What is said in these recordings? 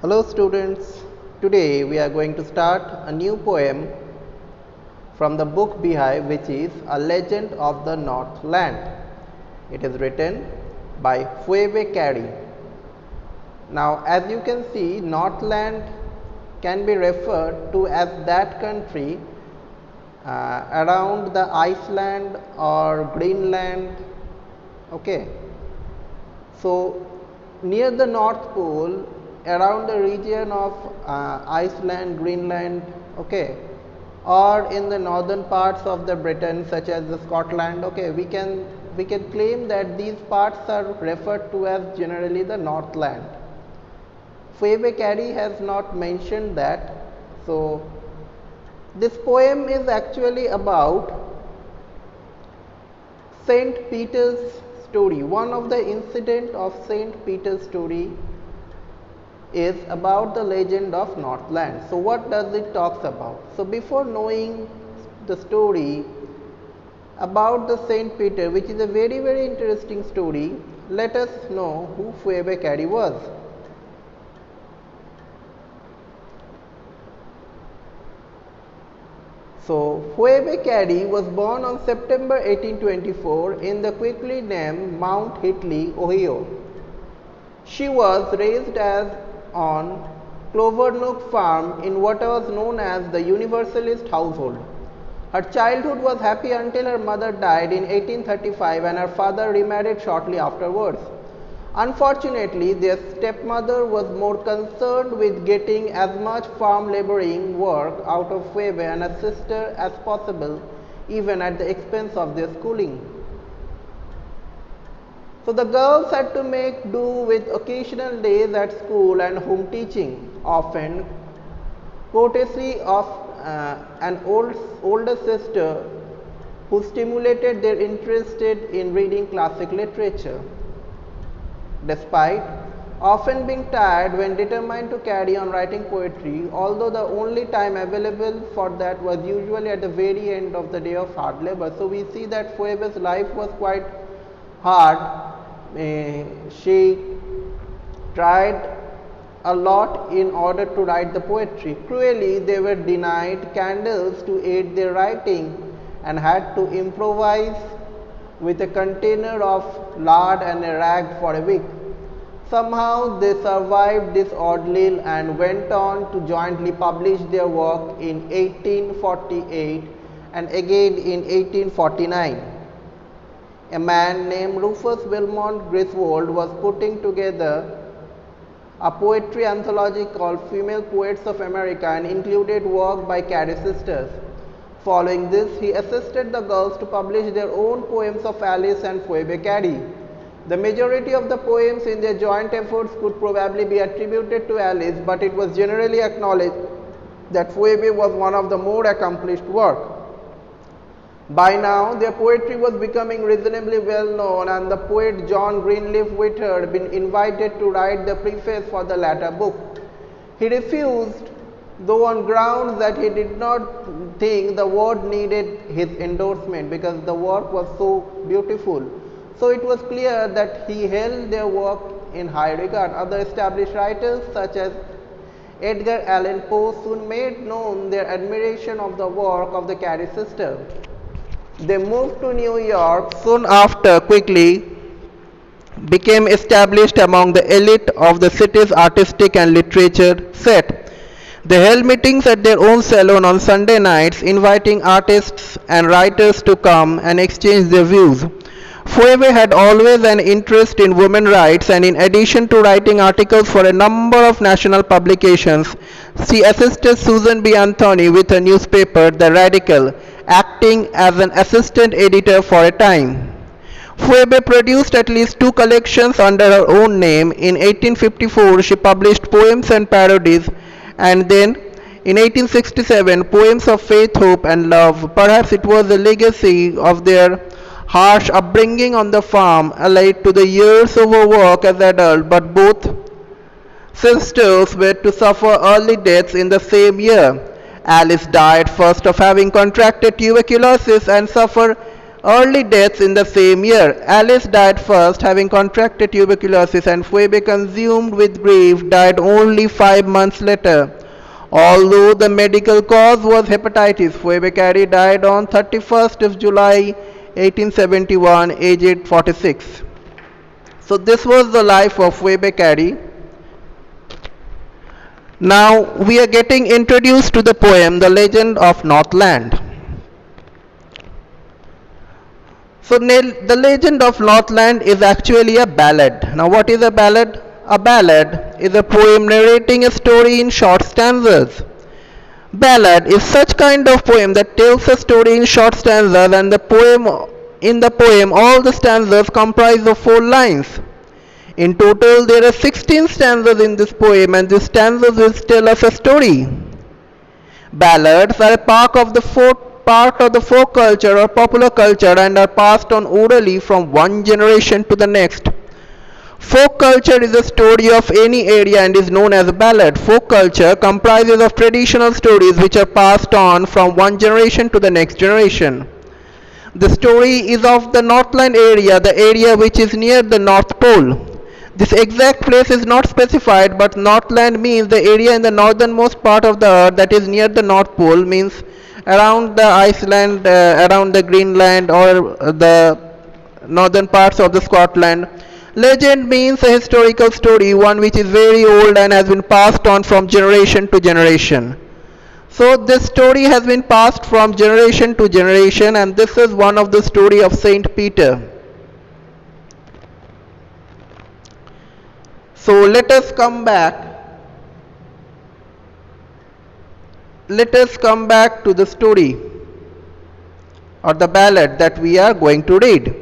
Hello students, today we are going to start a new poem from the book Beehive, which is A Legend of the Northland. It is written by Phoebe Cary. Now as you can see, Northland can be referred to as that country around the Iceland or Greenland. Okay, so near the North Pole, around the region of Iceland, Greenland, okay, or in the northern parts of the Britain such as the Scotland, okay, we can claim that these parts are referred to as generally the Northland. Phoebe Cary has not mentioned that. So this poem is actually about Saint Peter's story. One of the incident of Saint Peter's story is about the legend of Northland. So what does it talks about? So before knowing the story about the Saint Peter, which is a very interesting story, let us know who Phoebe Cary was. So Phoebe Cary was born on September 1824 in the quickly named Mount Hitley, Ohio. She was raised as on Clovernook Farm in what was known as the Universalist household. Her childhood was happy until her mother died in 1835 and her father remarried shortly afterwards. Unfortunately, their stepmother was more concerned with getting as much farm laboring work out of Phoebe and her sister as possible, even at the expense of their schooling. So the girls had to make do with occasional days at school and home teaching, often courtesy of an older sister who stimulated their interest in reading classic literature. Despite often being tired when determined to carry on writing poetry, although the only time available for that was usually at the very end of the day of hard labor. So we see that Phoebe's life was quite hard. She tried a lot in order to write the poetry. Cruelly, they were denied candles to aid their writing and had to improvise with a container of lard and a rag for a week. Somehow they survived this ordeal and went on to jointly publish their work in 1848 and again in 1849. A man named Rufus Wilmot Griswold was putting together a poetry anthology called Female Poets of America and included work by Cary sisters. Following this, he assisted the girls to publish their own poems of Alice and Phoebe Cary. The majority of the poems in their joint efforts could probably be attributed to Alice, but it was generally acknowledged that Phoebe was one of the more accomplished work. By now, their poetry was becoming reasonably well known, and the poet John Greenleaf Whittier had been invited to write the preface for the latter book. He refused, though on grounds that he did not think the world needed his endorsement because the work was so beautiful. So it was clear that he held their work in high regard. Other established writers such as Edgar Allan Poe soon made known their admiration of the work of the Cary sisters. They moved to New York soon after, quickly became established among the elite of the city's artistic and literature set. They held meetings at their own salon on Sunday nights, inviting artists and writers to come and exchange their views. Phoebe had always an interest in women's rights, and in addition to writing articles for a number of national publications, she assisted Susan B. Anthony with her newspaper, The Radical, acting as an assistant editor for a time. Phoebe produced at least 2 collections under her own name. In 1854, she published Poems and Parodies, and then in 1867, Poems of Faith, Hope, and Love. Perhaps it was a legacy of their harsh upbringing on the farm, allied to the years of her work as adults, but both sisters were to suffer early deaths in the same year. Alice died first of having contracted tuberculosis and suffered Early deaths in the same year. Alice died first, having contracted tuberculosis, and Phoebe, consumed with grief, died only 5 months later. Although the medical cause was hepatitis, Phoebe Cary died on 31st of July 1871, aged 46. So this was the life of Phoebe Cary. Now we are getting introduced to the poem The Legend of Northland. So the Legend of Northland is actually a ballad. Now what is a ballad? A ballad is a poem narrating a story in short stanzas. Ballad is such kind of poem that tells a story in short stanzas, and in the poem all the stanzas comprise of 4 lines. In total there are 16 stanzas in this poem, and these stanzas will tell us a story. Ballads are a part of the folk culture or popular culture and are passed on orally from one generation to the next. Folk culture is a story of any area and is known as a ballad. Folk culture comprises of traditional stories which are passed on from one generation to the next generation. The story is of the Northland area, the area which is near the North Pole. This exact place is not specified, but Northland means the area in the northernmost part of the earth that is near the North Pole, means around the Iceland, around the Greenland, or the northern parts of the Scotland. Legend means a historical story, one which is very old and has been passed on from generation to generation. So this story has been passed from generation to generation, and this is one of the story of Saint Peter. So let us come back to the story or the ballad that we are going to read.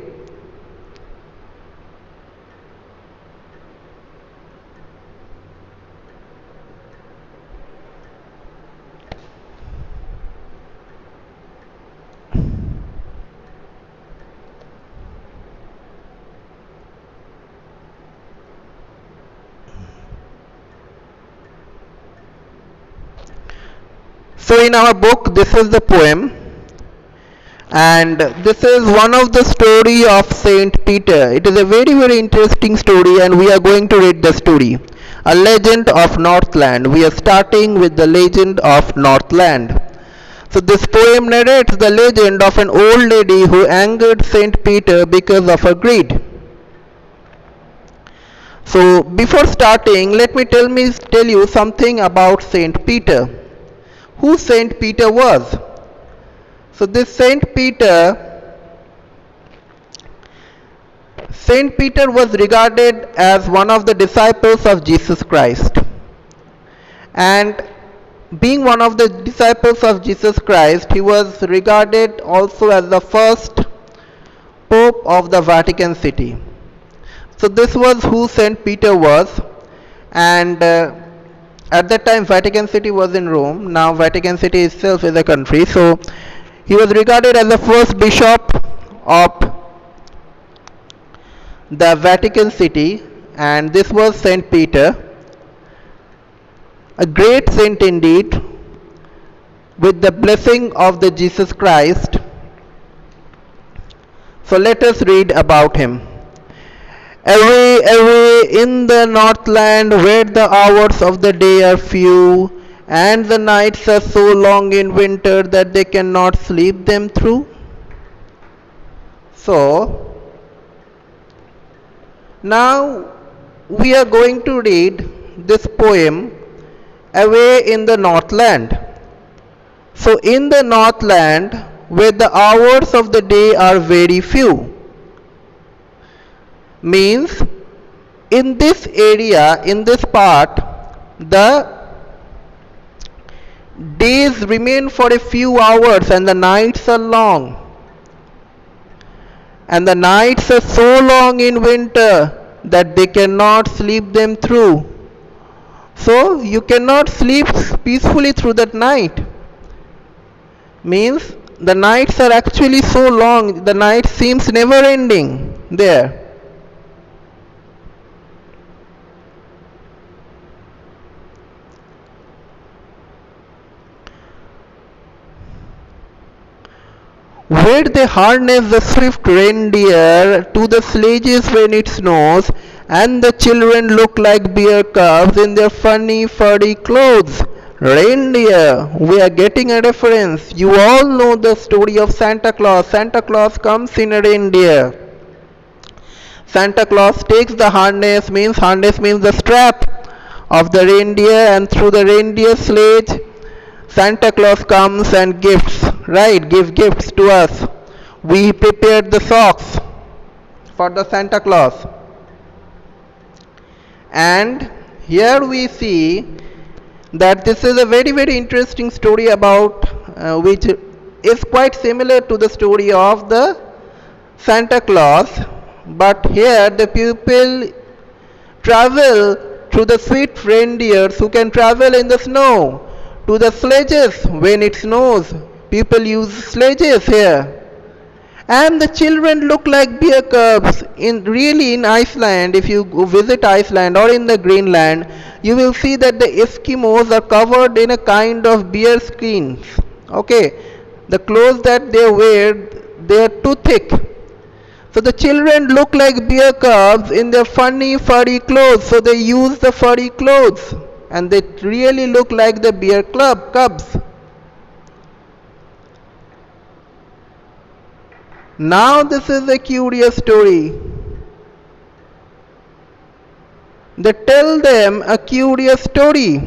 So in our book, this is the poem, and this is one of the story of Saint Peter. It is a very interesting story, and we are going to read the story. A Legend of Northland. We are starting with the Legend of Northland. So this poem narrates the legend of an old lady who angered Saint Peter because of her greed. So before starting, let me tell you something about Saint Peter. Who Saint Peter was? So this Saint Peter was regarded as one of the disciples of Jesus Christ. And being one of the disciples of Jesus Christ, he was regarded also as the first Pope of the Vatican City. So this was who Saint Peter was, and at that time Vatican City was in Rome. Now Vatican City itself is a country. So he was regarded as the first bishop of the Vatican City, and this was Saint Peter, a great saint indeed, with the blessing of the Jesus Christ. So let us read about him. Away in the Northland, where the hours of the day are few, and the nights are so long in winter that they cannot sleep them through. So, now we are going to read this poem, Away in the Northland. So, in the Northland, where the hours of the day are very few, means in this area, in this part, the days remain for a few hours and the nights are long. And the nights are so long in winter that they cannot sleep them through. So you cannot sleep peacefully through that night. Means the nights are actually so long, the night seems never ending there. where they harness the swift reindeer to the sledges when it snows, and the children look like bear cubs in their funny furry clothes. Reindeer, we are getting a reference. You all know the story of Santa Claus. Santa Claus comes in a reindeer. Santa Claus takes the harness means the strap of the reindeer, and through the reindeer sledge Santa Claus comes and give gifts to us. We prepared the socks for the Santa Claus. And here we see that this is a very interesting story about which is quite similar to the story of the Santa Claus, but here the people travel through the sweet reindeers who can travel in the snow, to the sledges when it snows. People use sledges here. And the children look like bear cubs. In Iceland, if you visit Iceland or in the Greenland, you will see that the Eskimos are covered in a kind of bear skins. Okay, the clothes that they wear, they are too thick. So the children look like bear cubs in their funny furry clothes. So they use the furry clothes, and they really look like the bear cubs. Now this is a curious story. They tell them a curious story.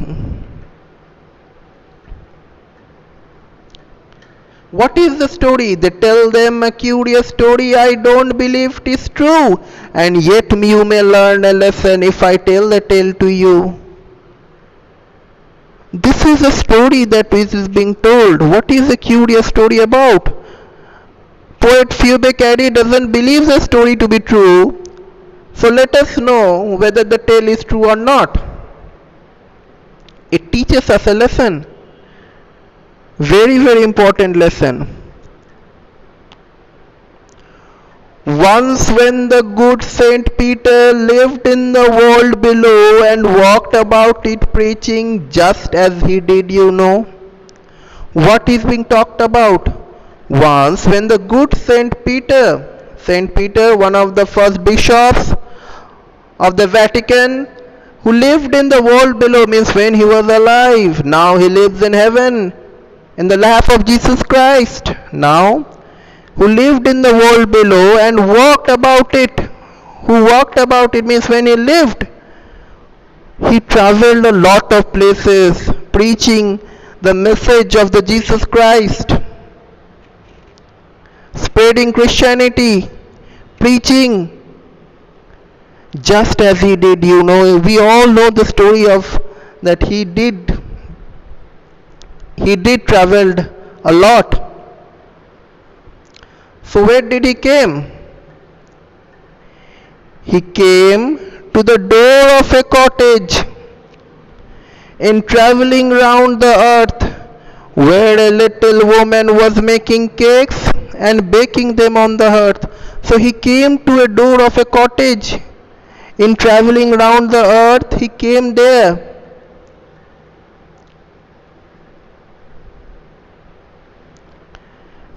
What is the story? They tell them a curious story. I don't believe it is true, and yet you may learn a lesson if I tell the tale to you. This is a story that is being told. What is the curious story about? Poet Phoebe Cary doesn't believe the story to be true, so let us know whether the tale is true or not. It teaches us a lesson. Very important lesson. Once when the good Saint Peter lived in the world below and walked about it preaching just as he did, you know. What is being talked about? Once when the good Saint Peter, one of the first bishops of the Vatican, who lived in the world below, means when he was alive. Now he lives in heaven, in the lap of Jesus Christ. Now, who lived in the world below and walked about it. Who walked about it means when he lived, he traveled a lot of places preaching the message of the Jesus Christ, spreading Christianity, preaching just as he did. You know, we all know the story of that he did traveled a lot. So where did he came? He came to the door of a cottage in traveling round the earth, where a little woman was making cakes and baking them on the earth. So he came to a door of a cottage. In traveling round the earth, he came there.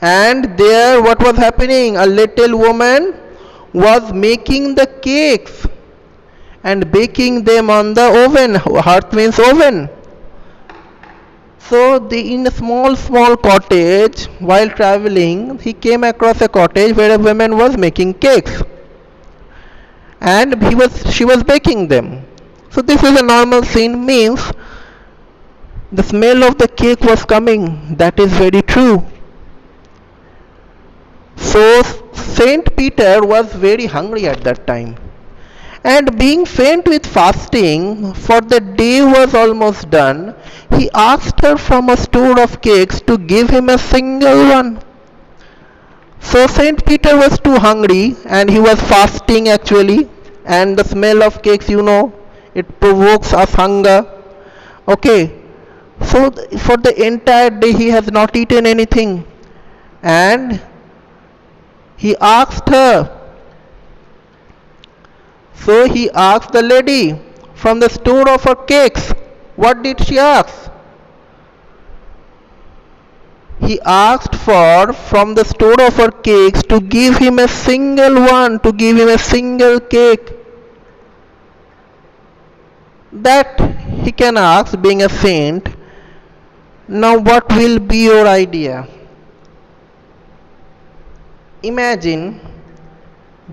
And there what was happening? A little woman was making the cakes and baking them on the oven. Hearth means oven. So in a small cottage, while traveling, he came across a cottage where a woman was making cakes, and she was baking them. So this is a normal scene, means the smell of the cake was coming. That is very true. So Saint Peter was very hungry at that time, and being faint with fasting, for the day was almost done, he asked her from a store of cakes to give him a single one. So Saint Peter was too hungry, and he was fasting actually, and the smell of cakes, you know, it provokes us hunger. Okay, so for the entire day he has not eaten anything, and he asked her. So he asked the lady from the store of her cakes. What did she ask? He asked for from the store of her cakes to give him a single one, to give him a single cake. That he can ask, being a saint. Now, what will be your idea? Imagine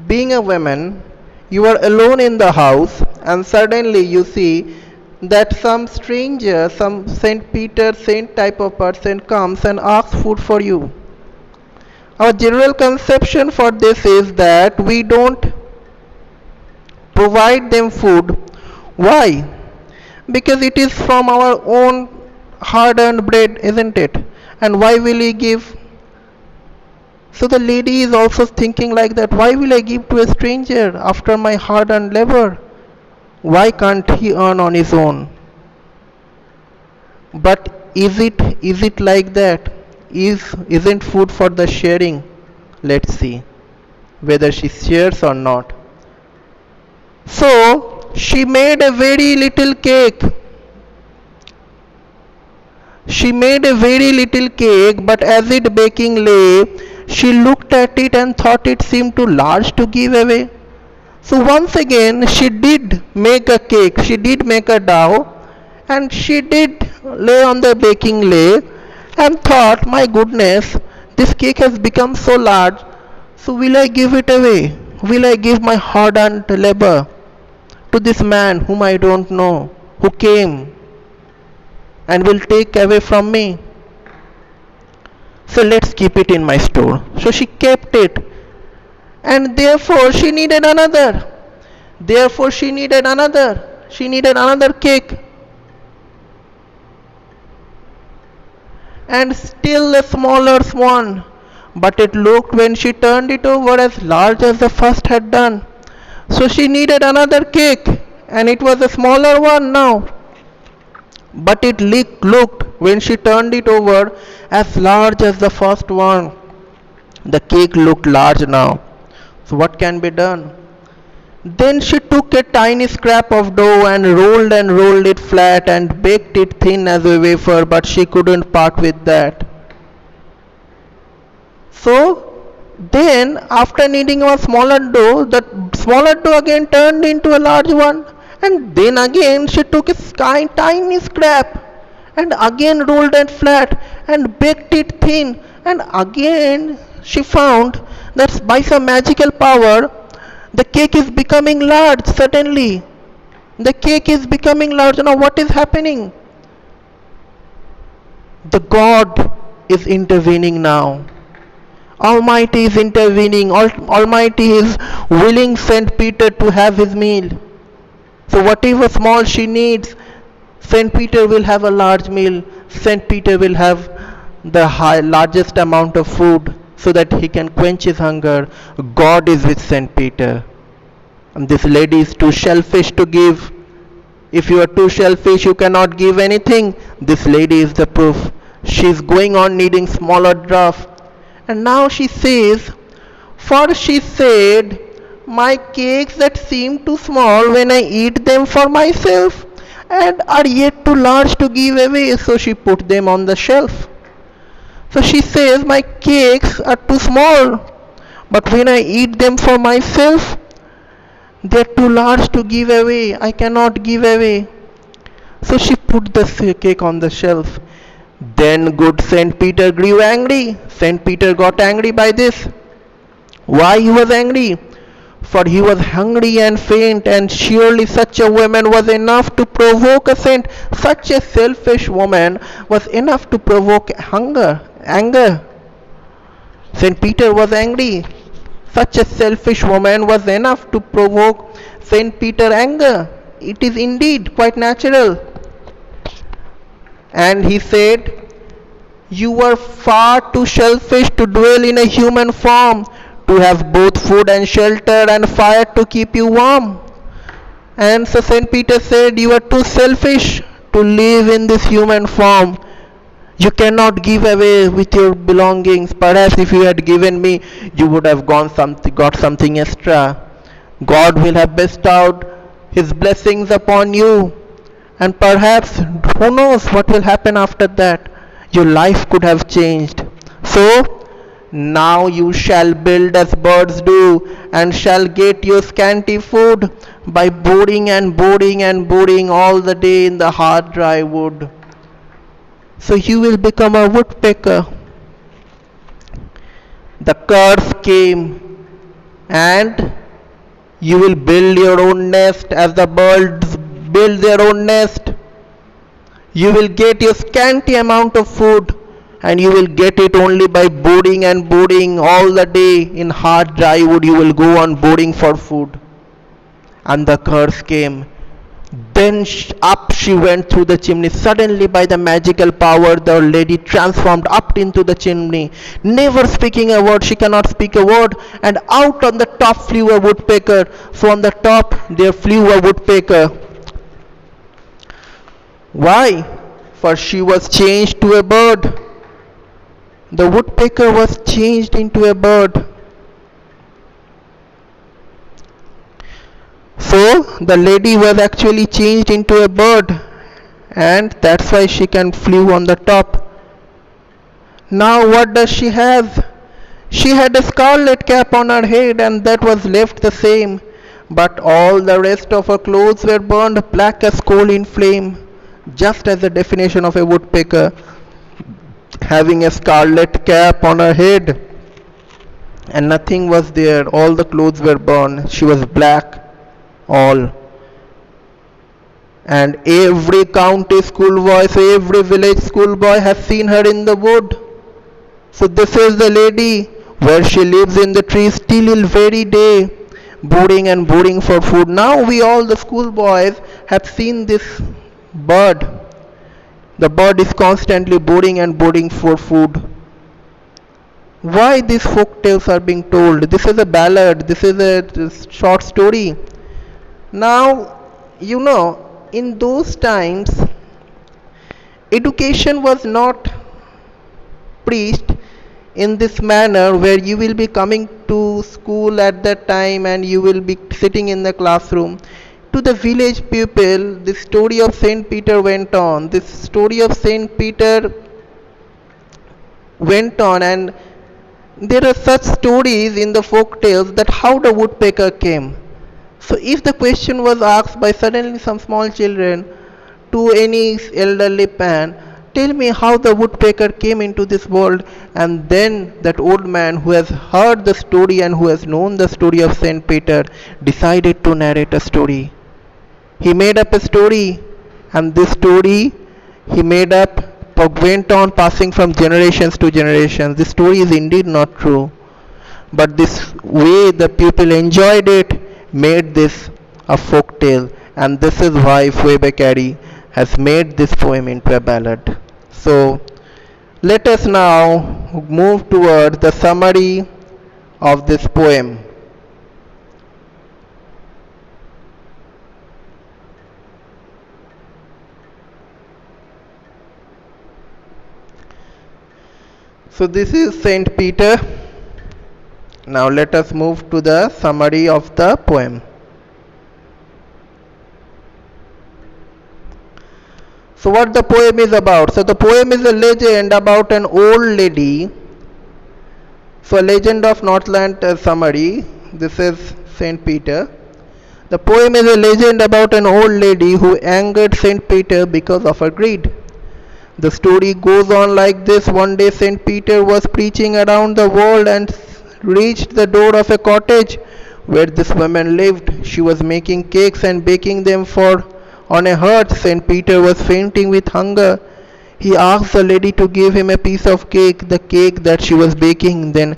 being a woman, you are alone in the house, and suddenly you see that some stranger, some Saint Peter, saint type of person comes and asks food for you. Our general conception for this is that we don't provide them food. Why? Because it is from our own hard earned bread, isn't it? And why will he give? So the lady is also thinking like that. Why will I give to a stranger after my hard earned labor? Why can't he earn on his own? But is it like that? Isn't food for the sharing? Let's see whether she shares or not. So she made a very little cake. She made a very little cake, but as it baking lay, she looked at it and thought it seemed too large to give away. So once again she did make a cake, she did make a dough, and she did lay on the baking lay and thought, my goodness, this cake has become so large, so will I give it away? Will I give my hard earned labor to this man whom I don't know, who came and will take away from me? So let's keep it in my store. So she kept it, and therefore she needed another. Therefore she needed another. She needed another cake. And still a smaller one. But it looked when she turned it over as large as the first had done. So she needed another cake, and it was a smaller one now. But it looked when she turned it over as large as the first one. The cake looked large now. So what can be done? Then she took a tiny scrap of dough and rolled it flat and baked it thin as a wafer, but she couldn't part with that. So then, after kneading a smaller dough, the smaller dough again turned into a large one, and then again she took a tiny scrap and again rolled it flat and baked it thin, and again she found that by some magical power the cake is becoming large. Suddenly the cake is becoming large. Now what is happening? The God is intervening now. Almighty is intervening. Almighty is willing Saint Peter to have his meal. So whatever small she needs, Saint Peter will have a large meal. Saint Peter will have the largest amount of food so that he can quench his hunger. God is with Saint Peter. And this lady is too selfish to give. If you are too selfish, you cannot give anything. This lady is the proof. She is going on needing smaller draft. And now she says, for she said, my cakes that seem too small when I eat them for myself and are yet too large to give away. So she put them on the shelf. So she says, my cakes are too small, but when I eat them for myself, they're too large to give away. I cannot give away. So she put the cake on the shelf. Then good Saint Peter grew angry. Saint Peter got angry by this. Why he was angry? For he was hungry and faint, and surely such a woman was enough to provoke a saint. Such a selfish woman was enough to provoke anger. Saint Peter was angry. Such a selfish woman was enough to provoke Saint Peter anger. It is indeed quite natural. And he said, you are far too selfish to dwell in a human form, to have both food and shelter and fire to keep you warm. And so Saint Peter said, you are too selfish to live in this human form. You cannot give away with your belongings. Perhaps if you had given me, you would have got something extra. God will have bestowed his blessings upon you. And perhaps, who knows what will happen after that? your life could have changed. So, now you shall build as birds do, and shall get your scanty food by boarding and boarding and boarding all the day in the hard dry wood. So you will become a woodpecker. The curse came, and you will build your own nest as the birds build their own nest. You will get your scanty amount of food, and you will get it only by boarding and boarding all the day in hard dry wood. You will go on boarding for food. And the curse came. Then up she went through the chimney. Suddenly, by the magical power, the lady transformed up into the chimney. Never speaking a word, she cannot speak a word. And out on the top flew a woodpecker. So on the top there flew a woodpecker. Why? For she was changed to a bird. The woodpecker was changed into a bird. So the lady was actually changed into a bird, and that's why she can flew on the top. Now what does she have? She had a scarlet cap on her head, and that was left the same, but all the rest of her clothes were burned black as coal in flame, just as the definition of a woodpecker, having a scarlet cap on her head, and nothing was there. All the clothes were burned. She was black, all. And every county schoolboy, so every village schoolboy has seen her in the wood. So this is the lady where she lives in the trees till very day, boarding and boarding for food. Now we all the schoolboys have seen this bird. The bird is constantly boarding and boarding for food. Why these folk tales are being told? This is a ballad, this is a short story. Now, in those times, education was not preached in this manner where you will be coming to school at that time and you will be sitting in the classroom. To the village people, the story of Saint Peter went on. This story of Saint Peter went on, and there are such stories in the folk tales that how the woodpecker came. So if the question was asked by suddenly some small children to any elderly man, tell me how the woodpecker came into this world, and then that old man who has heard the story and who has known the story of Saint Peter decided to narrate a story. He made up a story, and this story he made up went on passing from generations to generations. This story is indeed not true, but this way the people enjoyed it made this a folk tale, and this is why Phoebe Cary has made this poem into a ballad. So let us now move toward the summary of this poem. So this is Saint Peter. Now let us move to the summary of the poem. So what the poem is about? So the poem is a legend about an old lady. So a legend of Northland summary. This is Saint Peter. The poem is a legend about an old lady who angered Saint Peter because of her greed. The story goes on like this. One day Saint Peter was preaching around the world and reached the door of a cottage where this woman lived. She was making cakes and baking them for on a hearth. Saint Peter was fainting with hunger. He asked the lady to give him a piece of cake. The cake that she was baking then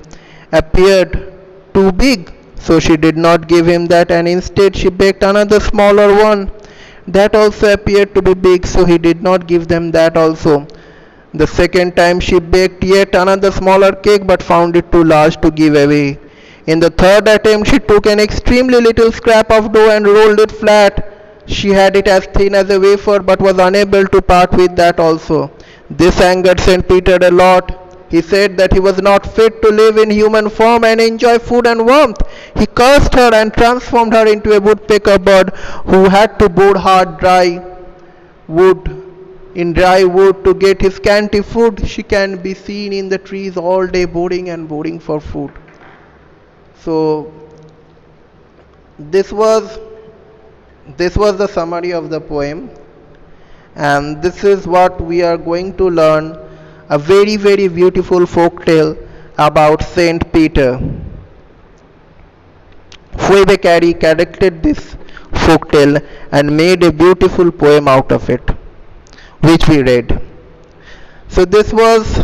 appeared too big, so she did not give him that, and instead she baked another smaller one. That also appeared to be big, so he did not give them that also. The second time she baked yet another smaller cake, but found it too large to give away. In the third attempt she took an extremely little scrap of dough and rolled it flat. She had it as thin as a wafer, but was unable to part with that also. This angered Saint Peter a lot. He said that he was not fit to live in human form and enjoy food and warmth. He cursed her and transformed her into a woodpecker bird who had to board hard, dry wood in dry wood to get his scanty food. She can be seen in the trees all day boring and boring for food. So this was the summary of the poem, and this is what we are going to learn, a very very beautiful folk tale about Saint Peter. Phoebe Cary corrected this folk tale and made a beautiful poem out of it, which we read. So this was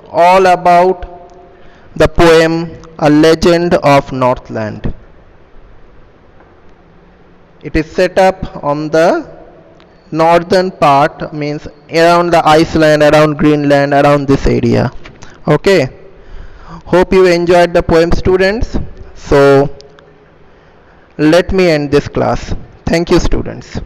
all about the poem A Legend of Northland. It is set up on the northern part, means around the Iceland, around Greenland, around this area. Okay. Hope you enjoyed the poem, students. So let me end this class. Thank you, students.